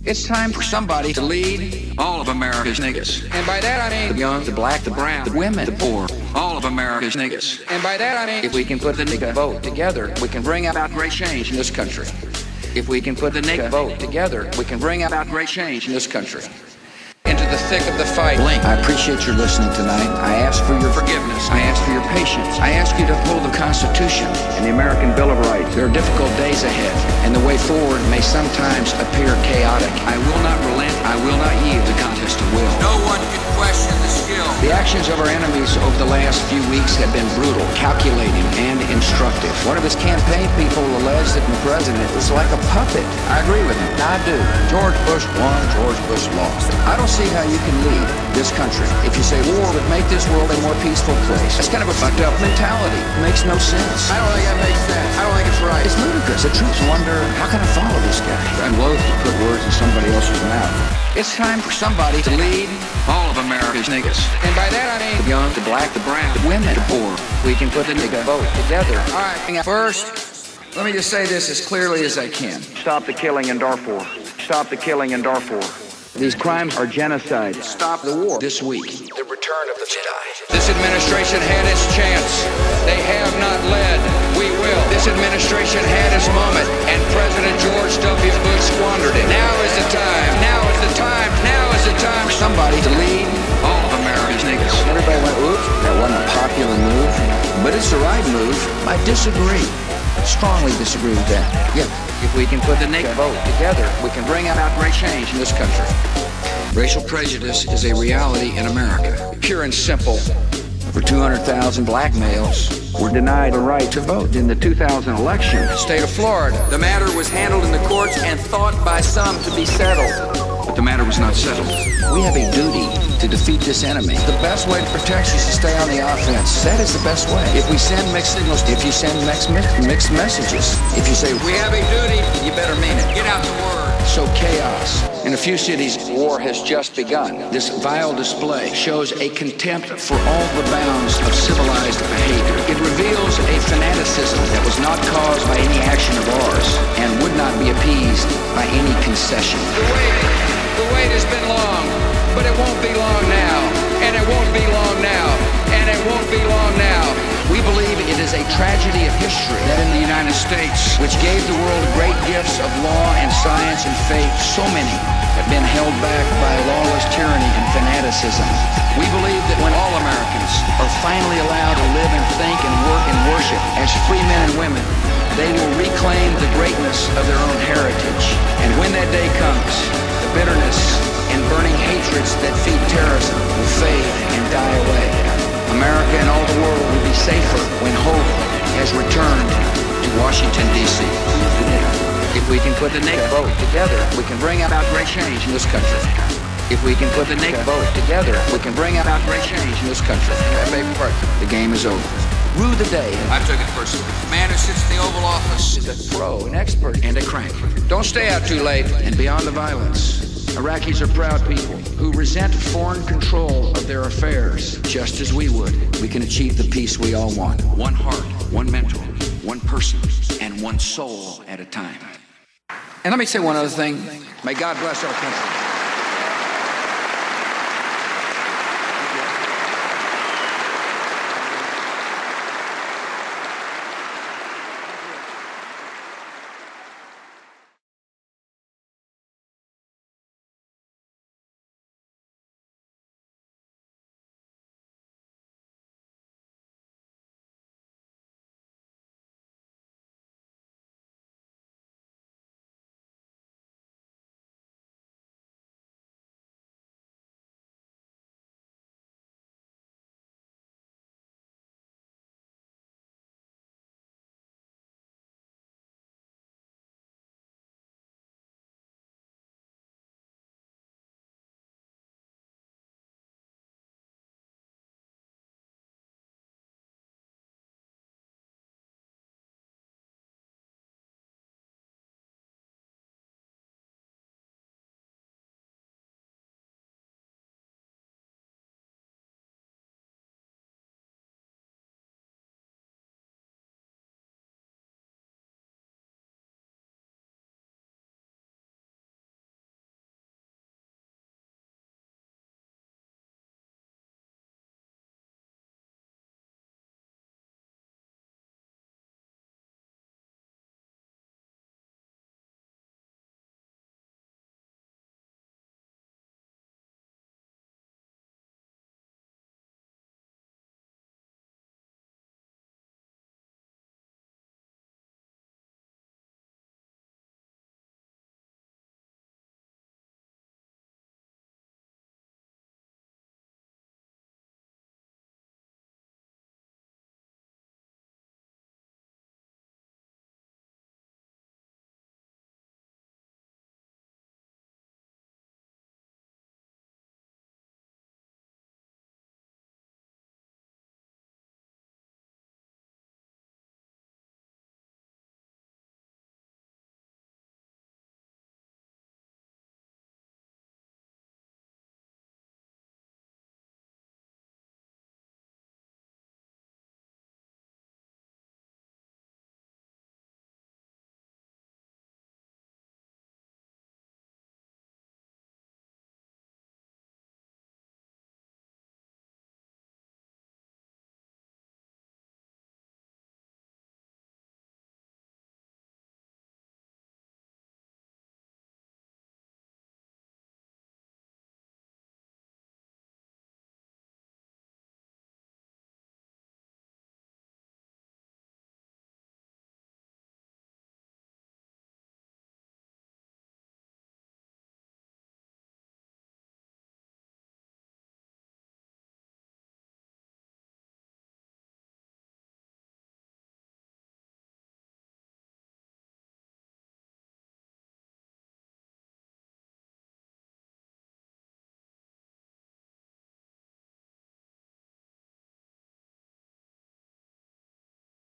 It's time for somebody to lead all of America's niggas. And by that I mean the young, the black, the brown, the women, the poor, all of America's niggas. And by that I mean if we can put the nigga vote together, we can bring about great change in this country. If we can put the nigga vote together, we can bring about great change in this country. Into the thick of the fight. Blink. I appreciate your listening tonight. I ask for your forgiveness. I ask for your patience. I ask you to uphold the Constitution and the American Bill of Rights. There are difficult days ahead, and the way forward may sometimes appear chaotic. I will not relent. I will not yield the contest of will. No one can question the skill. The actions of our enemies over the last few weeks have been brutal, calculating, and instructive. One of his campaign people alleged that the president was like a puppet. I agree with him. I do. George Bush won, George Bush lost. I don't see how you can lead this country if you say war would make this world a more peaceful place. That's kind of a fucked up mentality. It makes no sense. I don't think that makes sense. I don't think it's right. It's ludicrous. The troops wonder, how can I follow this guy? I'm loath to put words in somebody else's mouth. It's time for somebody to lead all of America's niggas. And by that I mean the young, the black, the brown, the women, the poor. We can put the nigga vote together. All right, first, let me just say this as clearly as I can. Stop the killing in Darfur. Stop the killing in Darfur. These crimes are genocide. Stop the war this week. The return of the Jedi. This administration had its chance. They have not led. We will. This administration had its moment, and President George W. Bush squandered it. Now is the time. Now is the time. Now is the time for somebody to lead all of America's niggas. Everybody went, oops, that wasn't a popular move, but it's the right move. I disagree. Strongly disagree with that. Yeah. If we can put the nigga vote together, we can bring about great change in this country. Racial prejudice is a reality in America. Pure and simple. Over 200,000 black males were denied the right to vote in the 2000 election. State of Florida. The matter was handled in the courts and thought by some to be settled. But the matter was not settled. We have a duty to defeat this enemy. The best way to protect you is to stay on the offense. That is the best way. If we send mixed signals, if you send mixed messages, if you say, we have a duty, you better mean it. Get out the word. So chaos. In a few cities, war has just begun. This vile display shows a contempt for all the bounds of civilized behavior. It reveals a fanaticism that was not caused by any action of ours and would not be appeased by any concession. The wait has been long, but it won't be long now, and it won't be long now, and it won't be long now. We believe it is a tragedy of history that in the United States, which gave the world great gifts of law and science and faith, so many have been held back by lawless tyranny and fanaticism. We believe that when all Americans are finally allowed to live and think and work and worship as free men and women, they will reclaim the greatness of their own heritage. And when that day comes, the bitterness and burning hatreds that feed terrorism will fade and die away. America and all the world will be safer when hope has returned to Washington, D.C. If we can put the nigga vote together, we can bring about great change in this country. If we can put the nigga vote together, we can bring about great change in this country. The game is over. Rue the day. I took it personally. The man who sits in the Oval Office is a pro, an expert, and a crank. Don't stay out too late. And beyond the violence, Iraqis are proud people who resent foreign control of their affairs, just as we would. We can achieve the peace we all want. One heart, one mentor, one person, and one soul at a time. And let me say one other thing. May God bless our country.